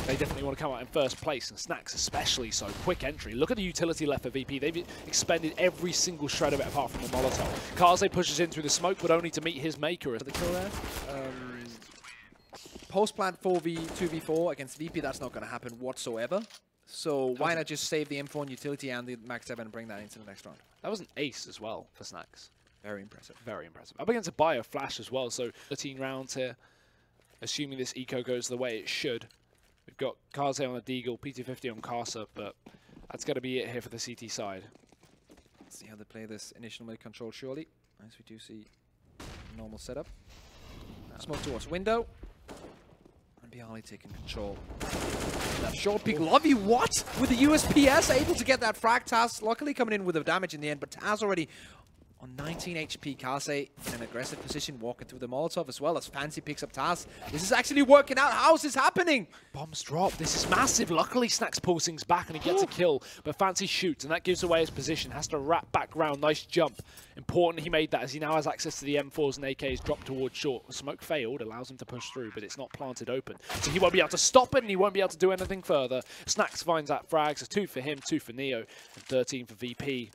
they definitely want to come out in first place, and Snacks especially so. Quick entry. Look at the utility left for VP. They've expended every single shred of it apart from the Molotov. Kaze pushes in through the smoke, but only to meet his maker. The kill there. Post-plant 2v4 against VP, that's not going to happen whatsoever. So why not just save the M4 and utility and the Max 7 and bring that into the next round? That was an ace as well for Snacks. Very impressive. Very impressive. Up against a Bio Flash as well, so 13 rounds here. Assuming this eco goes the way it should. We've got Kaze on a Deagle, PT50 on Casa, but that's going to be it here for the CT side. Let's see how they play this initial mid control, surely. As we do see normal setup. Smoke towards window. And Bialy taking control. That short peek. Lovey, what? With the USPS able to get that frag. Taz luckily coming in with the damage in the end, but Taz already on 19 HP. Kaze in an aggressive position, walking through the Molotov as well as Fancy picks up Taz. This is actually working out. How is this happening? Bombs drop. This is massive. Luckily, Snacks pulls things back and he gets a kill, but Fancy shoots, and that gives away his position. Has to wrap back round. Nice jump. Important he made that, as he now has access to the M4s and AKs dropped towards short. Smoke failed, allows him to push through, but it's not planted open. So he won't be able to stop it, and he won't be able to do anything further. Snacks finds that frags. So 2 for him, 2 for Neo, and 13 for VP.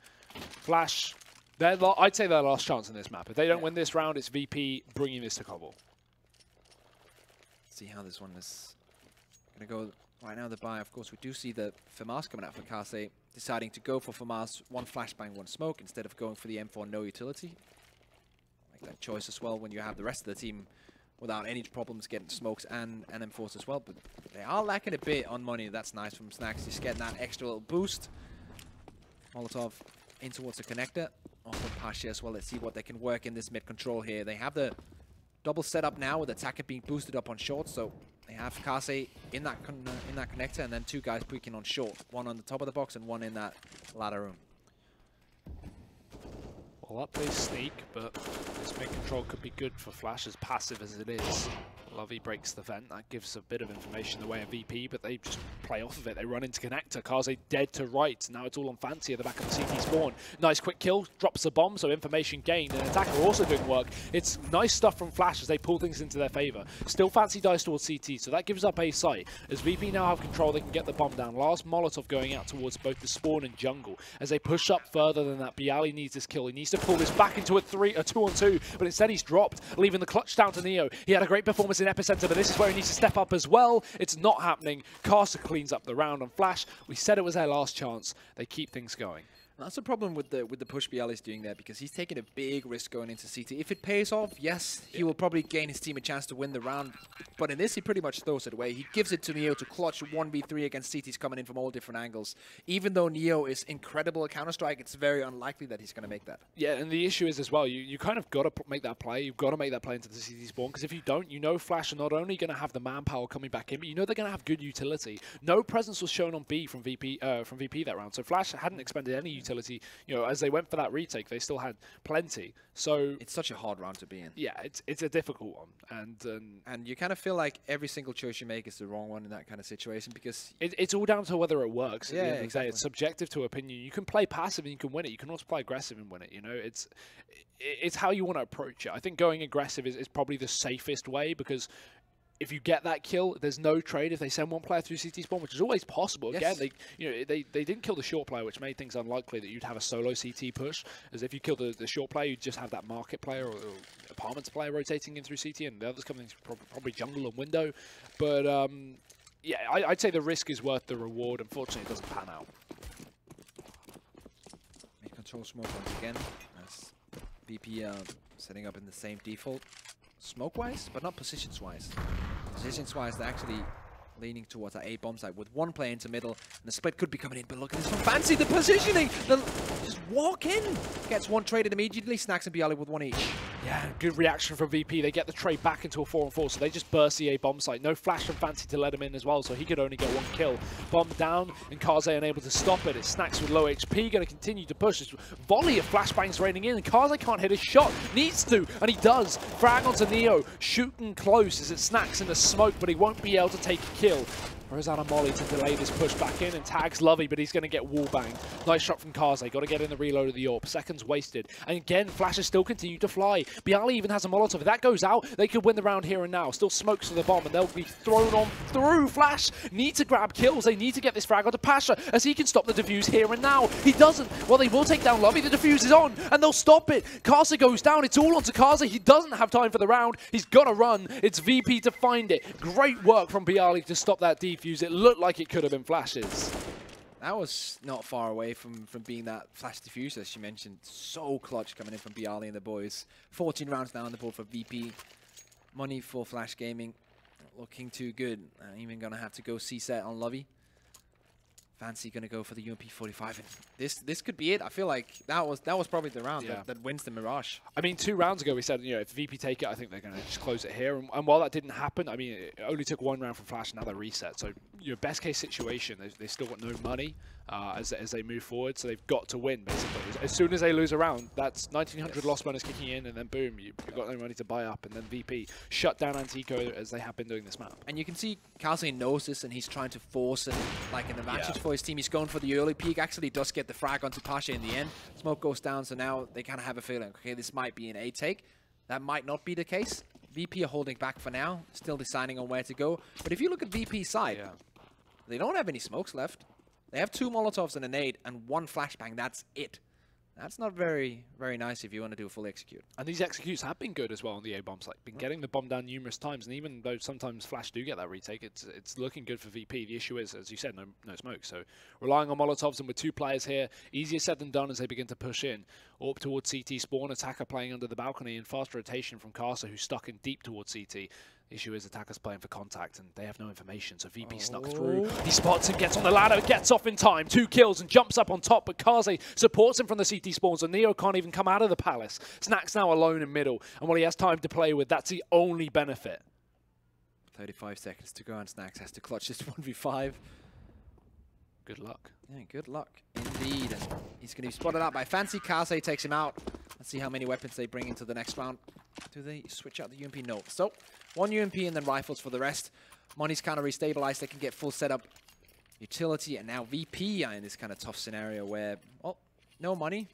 Flash, I'd say their last chance in this map. If they don't win this round, it's VP bringing this to Cobble. Let's see how this one is going to go. Right now, the buy, of course, we do see the FAMAS coming out for Kaze, deciding to go for FAMAS, 1 flashbang, 1 smoke, instead of going for the M4 no utility. Make that choice as well when you have the rest of the team without any problems getting smokes and M4s as well. But they are lacking a bit on money. That's nice from Snacks, just getting that extra little boost. Molotov in towards the connector. Off of Pasha as well. Let's see what they can work in this mid control here. They have the double setup now with attacker being boosted up on short, so they have Kaze in that connector, and then 2 guys peeking on short. 1 on the top of the box and 1 in that ladder room. Well, that plays sneak, but this mid control could be good for Flash, as passive as it is. Lovey breaks the vent. That gives a bit of information the way of VP, but they just play off of it. They run into connector. Kaze dead to right. Now it's all on Fancy at the back of the CT spawn. Nice quick kill. Drops a bomb, so information gained. And attacker also doing work. It's nice stuff from Flash as they pull things into their favor. Still Fancy dies towards CT, so that gives up a site. As VP now have control, they can get the bomb down. Last Molotov going out towards both the spawn and jungle. As they push up further than that, Bialy needs this kill. He needs to pull this back into a 2-on-2, but instead he's dropped, leaving the clutch down to Neo. He had a great performance in Epicenter, but this is where he needs to step up as well. It's not happening. Caster cleans up the round on Flash. We said it was their last chance. They keep things going. That's the problem with the push Bialy's doing there, because he's taking a big risk going into CT. If it pays off, yes, he will probably gain his team a chance to win the round. But in this, he pretty much throws it away. He gives it to Neo to clutch 1v3 against CTs coming in from all different angles. Even though Neo is incredible at Counter-Strike, it's very unlikely that he's going to make that. Yeah, and the issue is as well, you kind of got to make that play. You've got to make that play into the CT spawn, because if you don't, you know Flash are not only going to have the manpower coming back in, but you know they're going to have good utility. No presence was shown on B from VP that round, so Flash hadn't expended any utility. You know, as they went for that retake, they still had plenty. So it's such a hard round to be in. Yeah, it's a difficult one, and you kind of feel like every single choice you make is the wrong one in that kind of situation, because it's all down to whether it works. Yeah, at the end of the exactly. day. It's subjective to opinion. You can play passive and you can win it. You can also play aggressive and win it. You know, it's how you want to approach it. I think going aggressive is probably the safest way, because if you get that kill, there's no trade if they send one player through CT spawn, which is always possible. Yes. Again, they didn't kill the short player, which made things unlikely that you'd have a solo CT push. As if you kill the short player, you'd just have that market player or apartments player rotating in through CT, and the others coming through probably jungle and window. But yeah, I'd say the risk is worth the reward. Unfortunately, it doesn't pan out. Make control smoke once again. As VP setting up in the same default. Smoke-wise, but not positions-wise. Positions-wise, they're actually leaning towards that A bomb site with 1 player into middle, and the split could be coming in, but look at this from Fancy, the positioning! Just walk in! Gets 1 traded immediately, Snacks and Bialy with 1 each. Yeah, good reaction from VP. They get the trade back into a 4-on-4, so they just burst the A bomb site. No flash from Fancy to let him in as well, so he could only get 1 kill. Bomb down, and Kaze unable to stop it. It's Snacks with low HP, going to continue to push. This volley of flashbangs raining in, and Kaze can't hit a shot. Needs to, and he does. Frag onto Neo, shooting close as it Snacks in the smoke, but he won't be able to take a kill. Throws out a molly to delay this push back in and tags Lovey, but he's going to get wall banged. Nice shot from Kaze. Got to get in the reload of the AWP. Seconds wasted. And again, flashes still continue to fly. Bialy even has a Molotov. If that goes out, they could win the round here and now. Still smokes to the bomb, and they'll be thrown on through. Flash need to grab kills. They need to get this frag onto Pasha, as he can stop the defuse here and now. He doesn't. Well, they will take down Lovey. The defuse is on, and they'll stop it. Kaze goes down. It's all onto Kaze. He doesn't have time for the round. He's got to run. It's VP to find it. Great work from Bialy to stop that defuse. It looked like it could have been Flash's. That was not far away from being that Flash diffuser, as you mentioned. So clutch coming in from Bialy and the boys. 14 rounds now on the board for VP. Money for Flash Gaming. Not looking too good. Even going to have to go C-set on Lovey. Fancy going to go for the UMP 45. And this could be it. I feel like that was probably the round that wins the Mirage. I mean, 2 rounds ago we said, you know, if VP take it, I think they're going to just close it here. And while that didn't happen, I mean, it only took 1 round from Flash, now they're reset. So, your best case situation, they still got no money as they move forward, so they've got to win, basically. As soon as they lose a round, that's 1900 loss bonus kicking in, and then boom, you've got no money to buy up, and then VP shut down Antico as they have been doing this map. And you can see Kaze knows this, and he's trying to force it, like in the matches for his team. He's going for the early peak, actually does get the frag onto Pasha in the end. Smoke goes down, so now they kind of have a feeling, okay, this might be an A take. That might not be the case. VP are holding back for now, still deciding on where to go. But if you look at VP's side, they don't have any smokes left. They have 2 Molotovs and a nade and 1 flashbang. That's it. That's not very, very nice if you want to do a full execute. And these executes have been good as well on the A-bombs. Like, been getting the bomb down numerous times. And even though sometimes Flash do get that retake, it's looking good for VP. The issue is, as you said, no smoke. So relying on Molotovs, and with 2 players here, easier said than done as they begin to push in. Up towards CT spawn, attacker playing under the balcony, and fast rotation from Kaze, who's stuck in deep towards CT. The issue is attackers playing for contact, and they have no information, so VP snuck through. He spots him, gets on the ladder, gets off in time, 2 kills, and jumps up on top, but Kaze supports him from the CT spawn, so Neo can't even come out of the palace. Snack's now alone in middle, and while he has time to play with, that's the only benefit. 35 seconds to go, and Snacks has to clutch this 1v5. Good luck. Yeah, good luck indeed. And he's going to be spotted out by Fancy. Kaze takes him out. Let's see how many weapons they bring into the next round. Do they switch out the UMP? No. So, 1 UMP and then rifles for the rest. Money's kind of restabilized. They can get full setup utility. And now VP are in this kind of tough scenario where, well, no money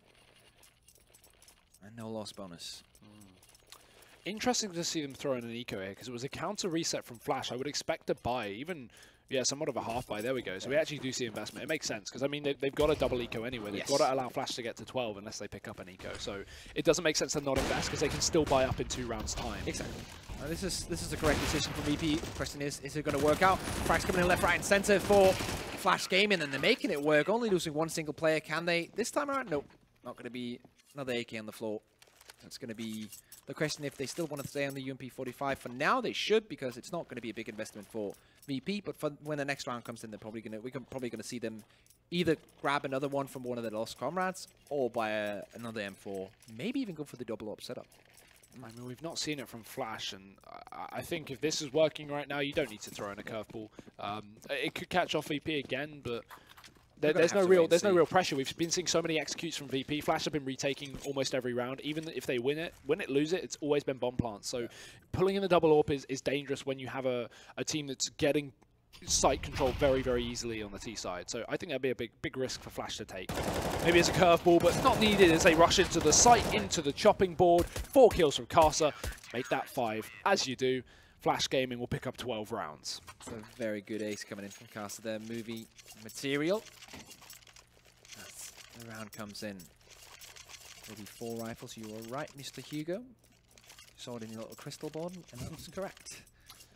and no loss bonus. Interesting to see them throw in an eco here, because it was a counter reset from Flash. I would expect a buy, even, yeah, somewhat of a half buy. There we go. So we actually do see investment. It makes sense, because, I mean, they've got a double eco anyway. They've got to allow Flash to get to 12 unless they pick up an eco. So it doesn't make sense to not invest, because they can still buy up in 2 rounds' time. Exactly. This is the correct decision for VP. The question is it going to work out? Frags coming in left, right, and center for Flash Gaming, and they're making it work. Only losing 1 single player. Can they this time around? Nope. Not going to be another AK on the floor. That's going to be the question if they still want to stay on the UMP 45. For now, they should, because it's not going to be a big investment for VP. But for when the next round comes in, we're probably going to see them either grab another one from one of their lost comrades or buy another M4. Maybe even go for the double up setup. I mean, we've not seen it from Flash, and I think if this is working right now, you don't need to throw in a curveball. It could catch off VP again, but there's no real pressure. We've been seeing so many executes from VP. Flash have been retaking almost every round. Even if they win it, lose it, it's always been bomb plants. So pulling in the double AWP is dangerous when you have a team that's getting site control very, very easily on the T side. So I think that'd be a big risk for Flash to take. Maybe it's a curveball, but not needed as they rush into the site, into the chopping board. 4 kills from Kaze. Make that 5, as you do. Flash Gaming will pick up 12 rounds. It's a very good ace coming in from Kaze there. Movie material. As the round comes in. Maybe 4 rifles. You were right, Mr. Hugo. Saw it in your little crystal ball, and that was correct.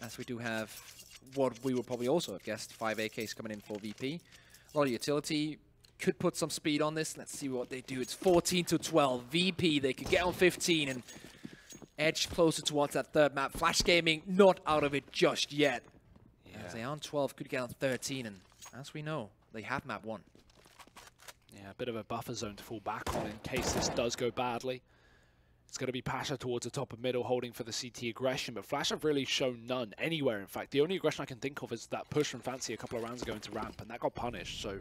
As we do have what we would probably also have guessed, 5 AKs coming in for VP. A lot of utility. Could put some speed on this. Let's see what they do. It's 14 to 12. VP, they could get on 15 and edge closer towards that 3rd map. Flash Gaming not out of it just yet. As they are on 12, could get on 13, and as we know, they have map 1. Yeah, a bit of a buffer zone to fall back on in case this does go badly. It's going to be Pasha towards the top of middle, holding for the CT aggression, but Flash have really shown none anywhere, in fact. The only aggression I can think of is that push from Fancy a couple of rounds ago into ramp, and that got punished, so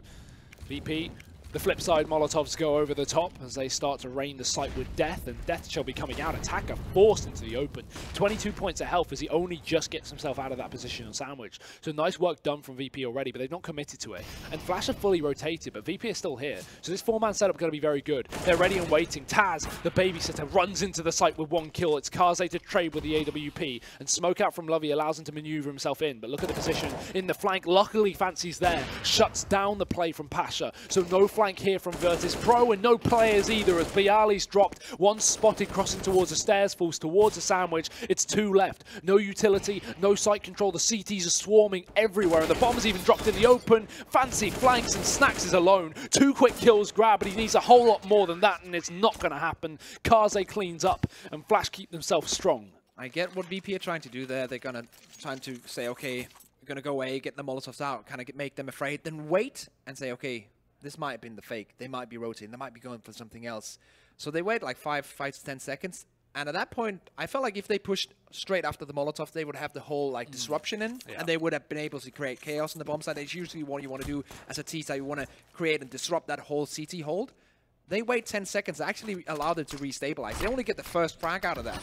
VP The flip side, Molotovs go over the top as they start to rain the site with Death, and Death shall be coming out. Attacker forced into the open. 22 points of health as he only just gets himself out of that position on Sandwich. So nice work done from VP already, but they've not committed to it. And Flash are fully rotated, but VP is still here. So this 4-man setup is going to be very good. They're ready and waiting. Taz, the babysitter, runs into the site with 1 kill. It's Kaze to trade with the AWP, and smoke out from Lovey allows him to maneuver himself in. But look at the position in the flank. Luckily, Fancy's there. Shuts down the play from Pasha. So no flank here from Virtus.pro, and no players either as Bialy's dropped. 1 spotted crossing towards the stairs, falls towards the Sandwich. It's 2 left. No utility, no site control. The CTs are swarming everywhere, and the bomb's even dropped in the open. Fancy flanks, and Snacks is alone. 2 quick kills grab, but he needs a whole lot more than that, and it's not going to happen. Kaze cleans up, and Flash keep themselves strong. I get what VP are trying to do there. They're going to try to say, okay, we're going to go away, get the Molotovs out, kind of make them afraid, then wait and say, okay, this might have been the fake. They might be rotating. They might be going for something else. So they wait like 5 to 10 seconds. And at that point, I felt like if they pushed straight after the Molotov, they would have the whole like disruption in, and they would have been able to create chaos on the bomb side. That's usually what you want to do as a T side. You want to create and disrupt that whole CT hold. They wait 10 seconds, actually allow them to restabilize. They only get the first frag out of that.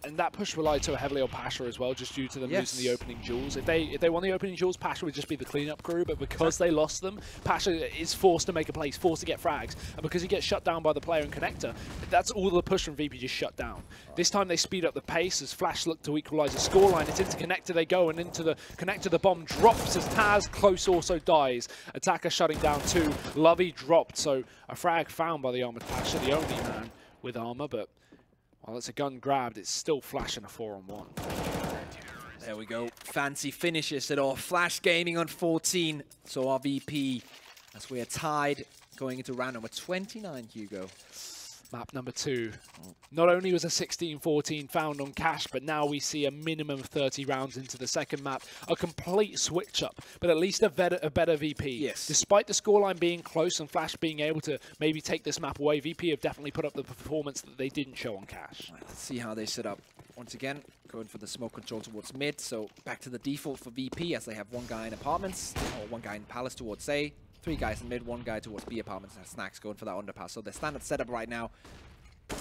And that push relied so heavily on Pasha as well, just due to them losing the opening jewels. If they won the opening jewels, Pasha would just be the cleanup crew, but because they lost them, Pasha is forced to make a play, he's forced to get frags, and because he gets shut down by the player and connector, that's all the push from VP just shut down. This time they speed up the pace as Flash look to equalize the scoreline. It's into connector they go, and into the connector the bomb drops as Taz close also dies. Attacker shutting down 2. Lovey dropped, so a frag found by the armored Pasha, the only man with armor, but while it's a gun grabbed, it's still Flash in a 4-on-1. There we go. Fancy finishes it off. Flash Gaming on 14. So our VP, as we are tied going into round number 29, Hugo. Map number 2. Not only was a 16-14 found on Cash, but now we see a minimum of 30 rounds into the second map. A complete switch up, but at least a better VP. Yes. Despite the scoreline being close and Flash being able to maybe take this map away, VP have definitely put up the performance that they didn't show on Cash. Right, let's see how they set up. Once again, going for the smoke control towards mid, so back to the default for VP as they have 1 guy in apartments, or 1 guy in palace towards A. 3 guys in mid, 1 guy towards B apartments, and Snacks going for that underpass. So the standard setup right now. Oh,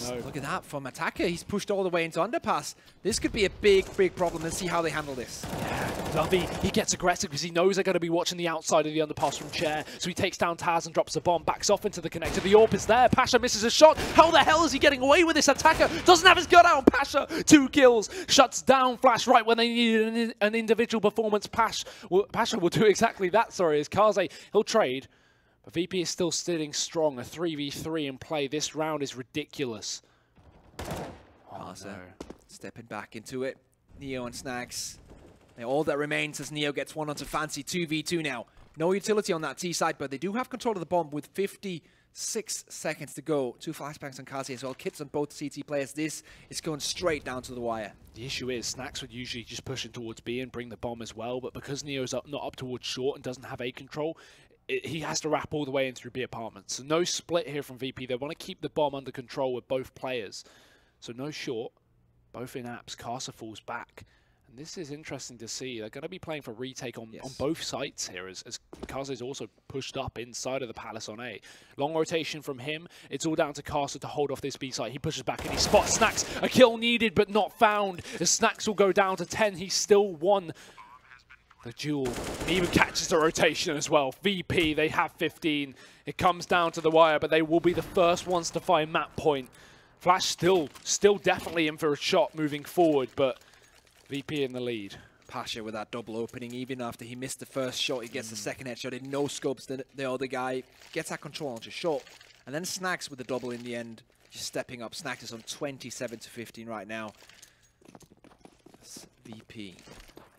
no. Look at that from Attacker. He's pushed all the way into underpass. This could be a big problem. Let's see how they handle this. Yeah, Lovey, he gets aggressive because he knows they're going to be watching the outside of the underpass from Chair. So he takes down Taz and drops a bomb, backs off into the connector. The AWP is there. Pasha misses a shot. How the hell is he getting away with this? Attacker doesn't have his gun out. Pasha, 2 kills. Shuts down Flash right when they need an individual performance. Pasha will do exactly that, sorry, as Kaze, he'll trade. But VP is still sitting strong. A 3v3 in play. This round is ridiculous. Oh, no. Stepping back into it. Neo and Snacks. And all that remains as Neo gets 1 onto Fancy. 2v2 now. No utility on that T side, but they do have control of the bomb with 56 seconds to go. 2 flashbangs on Kaze as well. Kits on both CT players. This is going straight down to the wire. The issue is Snacks would usually just push in towards B and bring the bomb as well, but because Neo's not up towards short and doesn't have A control, he has to wrap all the way in through B apartments. So no split here from VP. They want to keep the bomb under control with both players. So no short, both in apps. Casa falls back. And this is interesting to see. They're going to be playing for retake on both sites here as Casa is also pushed up inside of the Palace on A. Long rotation from him. It's all down to Casa to hold off this B site. He pushes back and he spots Snacks. A kill needed but not found. As Snacks will go down to 10. He's still won the duel. He even catches the rotation as well. VP, they have 15. It comes down to the wire, but they will be the first ones to find map point. Flash still definitely in for a shot moving forward, but VP in the lead. Pasha with that double opening, even after he missed the first shot, he gets the second headshot in no scopes. The other guy gets that control onto short. And then Snacks with the double in the end, just stepping up. Snacks is on 27-15 right now. That's VP.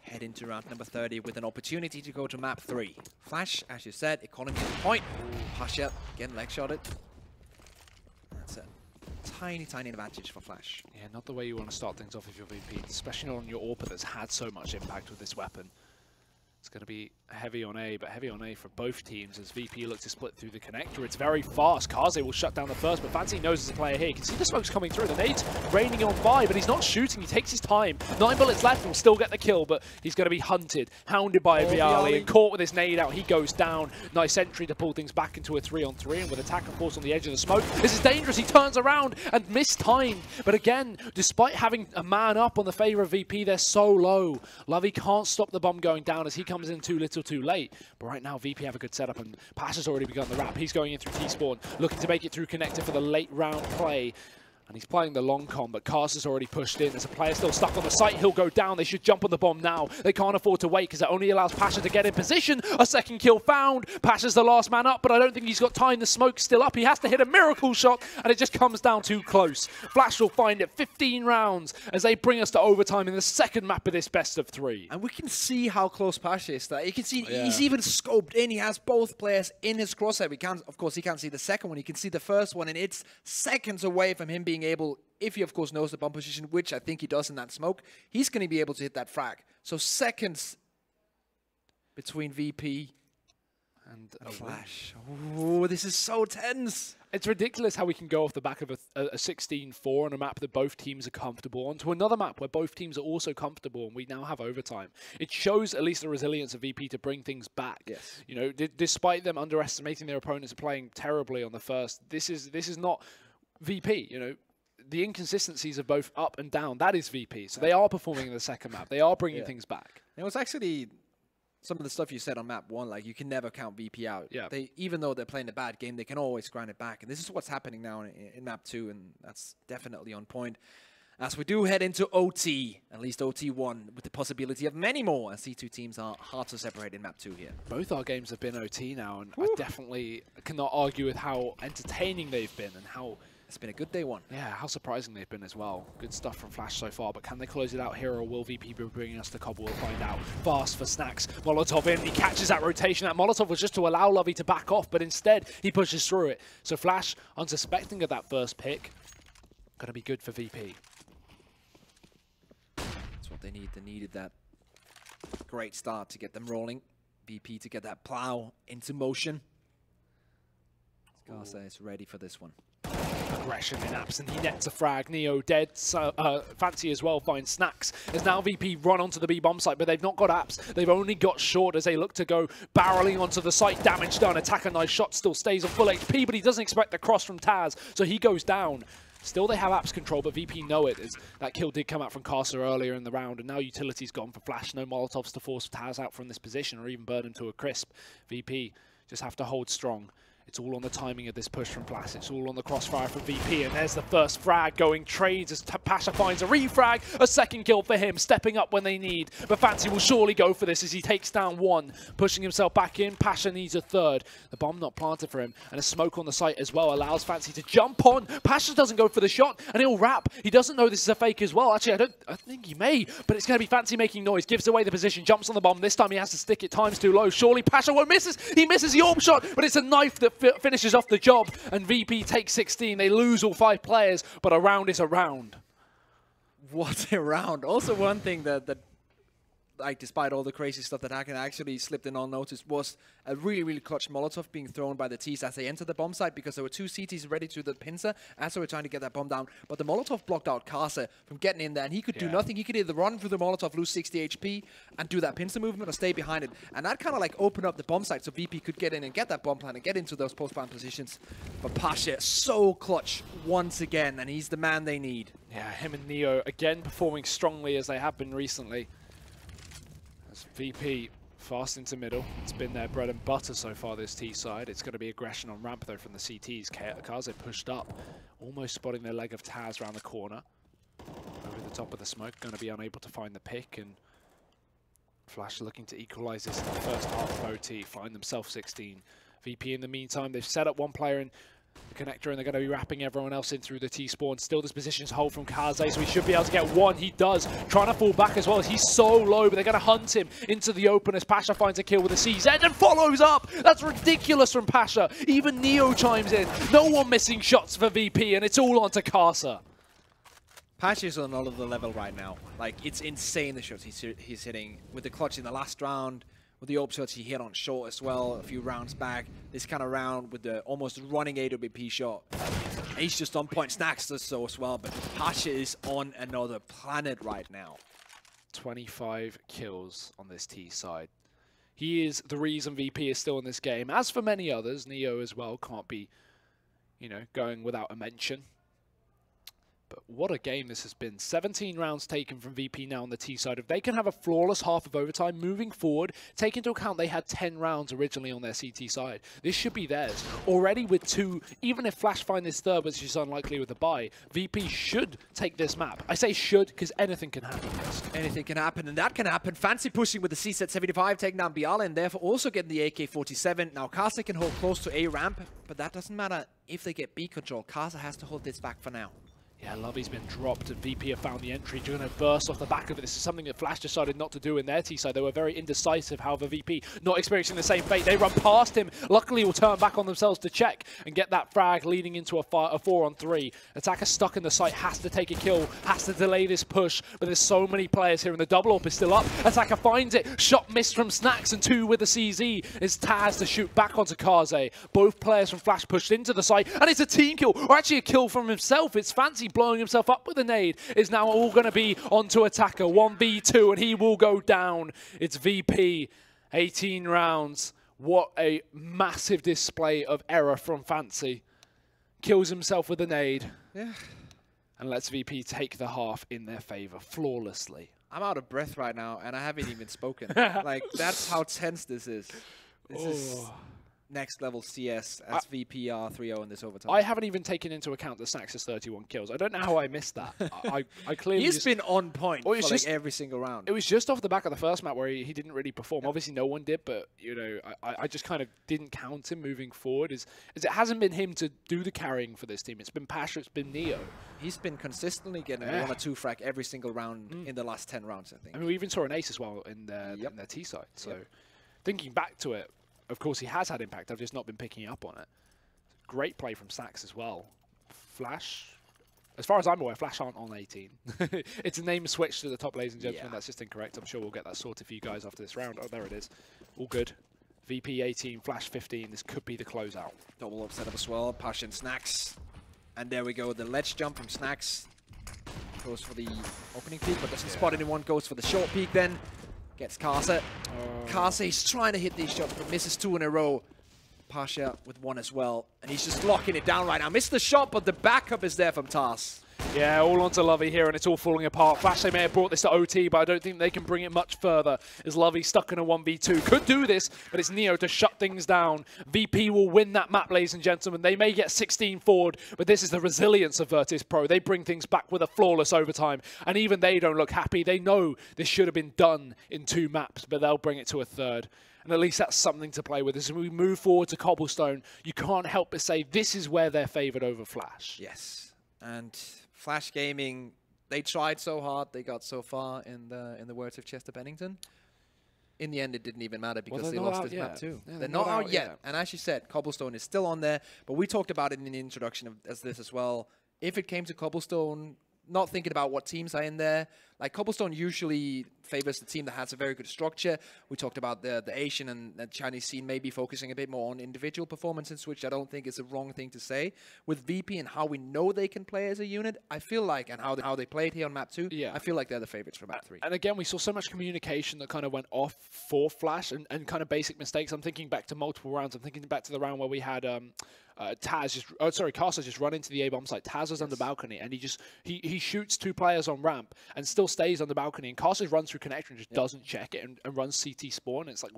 Head into round number 30 with an opportunity to go to map 3. Flash, as you said, economy at the point. Pasha, again, leg shotted. That's a tiny advantage for Flash. Yeah, not the way you want to start things off if you're VP, especially not on your AWP that's had so much impact with this weapon. It's going to be heavy on A, but heavy on A for both teams as VP look to split through the connector. It's very fast. Kaze will shut down the first, but Fancy knows there's a player here. You can see the smokes coming through. The nade's raining on by, but he's not shooting. He takes his time. 9 bullets left. Will still get the kill, but he's going to be hunted, hounded by Viali, and caught with his nade out. He goes down. Nice entry to pull things back into a 3-on-3, and with attack, of course, on the edge of the smoke. This is dangerous. He turns around and mistimed. But again, despite having a man up on the favor of VP, they're so low. Lovey can't stop the bomb going down as he comes in too little too late. But right now, VP have a good setup, and Pasha's already begun the wrap. He's going in through T-spawn, looking to make it through connector for the late round play. And he's playing the long con, but Cars has already pushed in. There's a player still stuck on the site. He'll go down. They should jump on the bomb now. They can't afford to wait because it only allows Pasha to get in position. A second kill found. Pasha's the last man up, but I don't think he's got time. The smoke's still up. He has to hit a miracle shot, and it just comes down too close. Flash will find it. 15 rounds as they bring us to overtime in the second map of this best of 3. And we can see how close Pasha is. That you can see he's even scoped in. He has both players in his crosshair. We can't, of course, he can't see the second one. He can see the first one, and it's seconds away from him being able, if he of course knows the bomb position, which I think he does in that smoke, he's going to be able to hit that frag. So seconds between VP and Flash. Oh, this is so tense. It's ridiculous how we can go off the back of a 16-4 on a map that both teams are comfortable on to another map where both teams are also comfortable, and we now have overtime. It shows at least the resilience of VP to bring things back. Yes. You know, despite them underestimating their opponents and playing terribly on the first, this is not VP, you know. The inconsistencies of both up and down, that is VP. So they are performing in the second map. They are bringing things back. It was actually some of the stuff you said on map 1, like you can never count VP out. Yeah. Even though they're playing a bad game, they can always grind it back. And this is what's happening now in map 2, and that's definitely on point. As we do head into OT, at least OT1, with the possibility of many more, as C2 teams are hard to separate in map 2 here. Both our games have been OT now, and I definitely cannot argue with how entertaining they've been and how... It's been a good day 1. Yeah, how surprising they've been as well. Good stuff from Flash so far, but can they close it out here, or will VP be bringing us to Cobble? We'll find out. Fast for Snacks. Molotov in. He catches that rotation. That Molotov was just to allow Lovey to back off, but instead he pushes through it. So Flash, unsuspecting of that first pick, going to be good for VP. That's what they need. They needed that great start to get them rolling. VP to get that plow into motion. Garza is ready for this one. Aggression in Absent. He nets a frag. Neo dead. So, Fancy as well finds Snacks. As now VP run onto the B bomb site, but they've not got apps. They've only got short as they look to go barreling onto the site. Damage done. Attacker nice shot still stays on full HP, but he doesn't expect the cross from Taz, so he goes down. Still, they have apps control, but VP know it, as that kill did come out from Casa earlier in the round, and now Utility's gone for Flash. No Molotovs to force Taz out from this position or even burn him to a crisp. VP just have to hold strong. It's all on the timing of this push from Flash. It's all on the crossfire from VP, and there's the first frag going trades as Pasha finds a refrag. A second kill for him, stepping up when they need. But Fancy will surely go for this as he takes down 1, pushing himself back in. Pasha needs a third. The bomb not planted for him, and a smoke on the site as well allows Fancy to jump on. Pasha doesn't go for the shot, and he'll wrap. He doesn't know this is a fake as well. Actually, I think he may, but it's going to be Fancy making noise. Gives away the position, jumps on the bomb. This time he has to stick it. Time's too low. Surely Pasha won't miss. He misses the orb shot, but it's a knife that finishes off the job, and VP takes 16. They lose all 5 players, but a round is a round. What a round. Also, one thing that like, despite all the crazy stuff that Hacken actually slipped in unnoticed, was a really, really clutch Molotov being thrown by the T's as they entered the bomb site, because there were 2 CTs ready to the pincer as they were trying to get that bomb down. But the Molotov blocked out Casa from getting in there, and he could do nothing. He could either run through the Molotov, lose 60 HP, and do that pincer movement, or stay behind it. And that kind of like opened up the bomb site so VP could get in and get that bomb plant and get into those post-plant positions. But Pasha, so clutch once again, and he's the man they need. Yeah, him and Neo again performing strongly as they have been recently. As VP fast into middle. It's been their bread and butter so far this T side. It's going to be aggression on ramp though from the CTs. Kaze pushed up, almost spotting their leg of Taz around the corner. Over the top of the smoke, going to be unable to find the pick, and Flash looking to equalize this in the first half of OT, find themselves 16. VP in the meantime, they've set up 1 player in the connector, and they're going to be wrapping everyone else in through the T-spawn. Still, this position's hold from Kaze, so he should be able to get 1. He does. Trying to fall back as well as he's so low, but they're going to hunt him into the open as Pasha finds a kill with a CZ and follows up. That's ridiculous from Pasha. Even Neo chimes in. No one missing shots for VP, and it's all on to Casa. Pasha's on another level right now. Like, it's insane the shots he's hitting with the clutch in the last round, with the upshots he hit on short as well a few rounds back. This kind of round with the almost running AWP shot. He's just on point. Snacks does so as well, but Pasha is on another planet right now. 25 kills on this T side. He is the reason VP is still in this game. As for many others, Neo as well can't be, you know, going without a mention. But what a game this has been. 17 rounds taken from VP now on the T side. If they can have a flawless half of overtime moving forward, take into account they had 10 rounds originally on their CT side. This should be theirs. Already with 2, even if Flash find this third, which is unlikely with a bye, VP should take this map. I say should because anything can happen. Anything can happen, and that can happen. Fancy pushing with the C-set 75, taking down Biala, and therefore also getting the AK-47. Now, Kasa can hold close to A ramp, but that doesn't matter if they get B control. Kasa has to hold this back for now. Yeah, Lovey's been dropped and VP have found the entry. They're going to burst off the back of it. This is something that Flash decided not to do in their T-side. They were very indecisive. However, VP not experiencing the same fate. They run past him. Luckily, will turn back on themselves to check and get that frag leading into a 4-on-3. Attacker stuck in the site, has to take a kill, has to delay this push. But there's so many players here and the double up is still up. Attacker finds it. Shot missed from Snacks and 2 with the CZ. It's Taz to shoot back onto Kaze. Both players from Flash pushed into the site and it's a team kill, or actually a kill from himself. It's Fancy blowing himself up with a nade. Is now all going to be onto Attacker. 1v2 and he will go down. It's VP. 18 rounds. What a massive display of error from Fancy. Kills himself with a nade. Yeah. And lets VP take the half in their favor flawlessly. I'm out of breath right now and I haven't even spoken. Like, that's how tense this is. This is next level CS as VPR 3-0 in this overtime. I haven't even taken into account the Snacks' 31 kills. I don't know how I missed that. I clearly He's been on point for like every single round. It was just off the back of the first map where he didn't really perform. Obviously no one did, but you know, I just kind of didn't count him moving forward. As it hasn't been him to do the carrying for this team. It's been Pasha, it's been Neo. He's been consistently getting 1 or 2 frag every single round in the last 10 rounds, I think. I mean, we even saw an ace as well in their T side. So thinking back to it, of course, he has had impact. I've just not been picking up on it. Great play from Snacks as well. Flash, as far as I'm aware, Flash aren't on 18. It's a name switch to the top, ladies and gentlemen. That's just incorrect. I'm sure we'll get that sorted for you guys after this round. Oh, there it is. All good. VP 18, Flash 15. This could be the closeout. Double up setup as well. Pasha and Snacks. And there we go. The ledge jump from Snacks goes for the opening peak, but doesn't spot anyone. Goes for the short peak then. Gets Kasa. Kasa is trying to hit these shots, but misses 2 in a row. Pasha with 1 as well. And he's just locking it down right now. Missed the shot, but the backup is there from Taz. Yeah, all onto Lovey here, and it's all falling apart. Flash, they may have brought this to OT, but I don't think they can bring it much further. As Lovey stuck in a 1v2. Could do this, but it's Neo to shut things down. VP will win that map, ladies and gentlemen. They may get 16 forward, but this is the resilience of Virtus.pro. They bring things back with a flawless overtime, and even they don't look happy. They know this should have been done in 2 maps, but they'll bring it to a 3rd. And at least that's something to play with. As we move forward to Cobblestone, you can't help but say this is where they're favored over Flash. Yes, and Flash Gaming, they tried so hard, they got so far in the words of Chester Bennington. In the end, it didn't even matter because they lost this map too. Yeah, they're not out yet. And as you said, Cobblestone is still on there, but we talked about it in the introduction as this as well. If it came to Cobblestone, not thinking about what teams are in there, like Cobblestone usually favors the team that has a very good structure. We talked about the Asian and the Chinese scene maybe focusing a bit more on individual performances, which I don't think is a wrong thing to say. With VP and how we know they can play as a unit, I feel like, and how they played here on map 2, I feel like they're the favorites for map 3. And again, we saw so much communication that kind of went off for Flash and kind of basic mistakes. I'm thinking back to multiple rounds. I'm thinking back to the round where we had Kasa just run into the A-bomb site. Taz was on the balcony, and he shoots 2 players on ramp and still stays on the balcony. And Kasa runs through connection, just doesn't check it and runs CT spawn. It's like,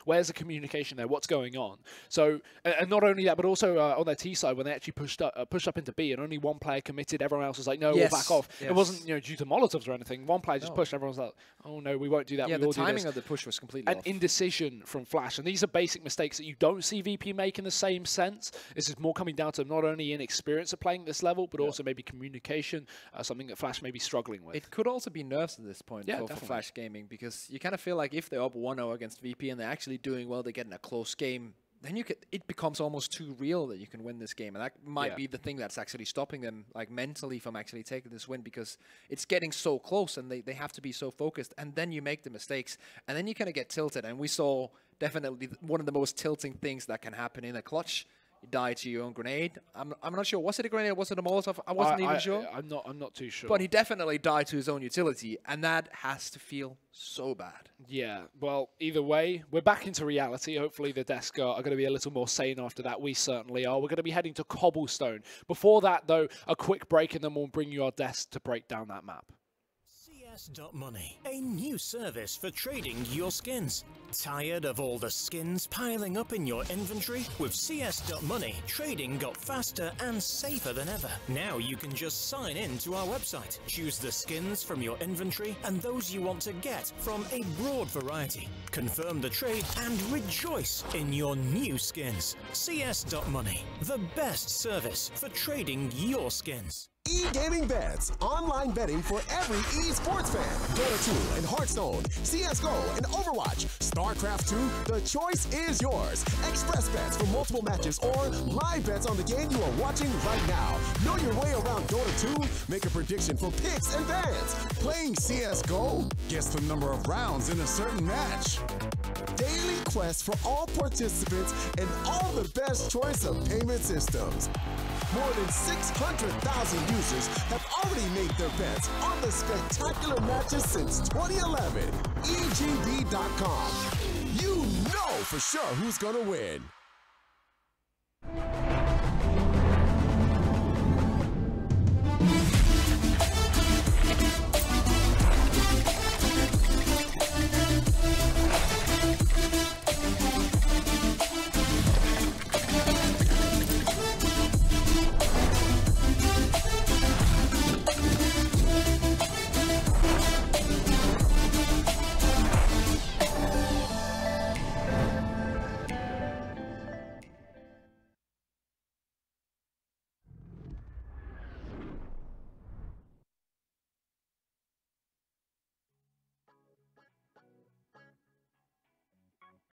where's the communication there? What's going on? So, and not only that, but also on their T side, when they actually pushed up into B, and only 1 player committed, everyone else was like, no, we'll back off. It wasn't due to Molotovs or anything. 1 player just pushed, everyone was like, oh no, we won't do that. Yeah, the timing of the push was completely off. An indecision from Flash, and these are basic mistakes that you don't see VP make in the same sense. This is more coming down to not only inexperience of playing at this level, but also maybe communication, something that Flash may be struggling with. It could also be nerves at this point for Flash Gaming, because you kind of feel like if they're up 1-0 against VP and they're actually doing well, they're getting a close game, then it becomes almost too real that you can win this game. And that might be the thing that's actually stopping them, like, mentally from actually taking this win, because it's getting so close and they have to be so focused. And then you make the mistakes and then you kind of get tilted. And we saw definitely one of the most tilting things that can happen in a clutch. You die to your own grenade. I'm not sure. Was it a grenade or was it a Molotov? I wasn't even sure. I'm not too sure. But he definitely died to his own utility, and that has to feel so bad. Yeah, well, either way, we're back into reality. Hopefully the desk are going to be a little more sane after that. We certainly are. We're going to be heading to Cobblestone. Before that, though, a quick break, and then we'll bring you our desk to break down that map. CS.money, a new service for trading your skins. Tired of all the skins piling up in your inventory? With CS.money, trading got faster and safer than ever. Now you can just sign in to our website, choose the skins from your inventory and those you want to get from a broad variety. Confirm the trade and rejoice in your new skins. CS.money, the best service for trading your skins. E-gaming bets, online betting for every esports fan. Dota 2 and Hearthstone, CSGO and Overwatch, StarCraft 2, the choice is yours. Express bets for multiple matches or live bets on the game you are watching right now. Know your way around Dota 2, make a prediction for picks and bans. Playing CSGO, guess the number of rounds in a certain match. Daily quests for all participants and all the best choice of payment systems. More than 600,000 users have already made their bets on the spectacular matches since 2011. EGB.com. You know for sure who's gonna win.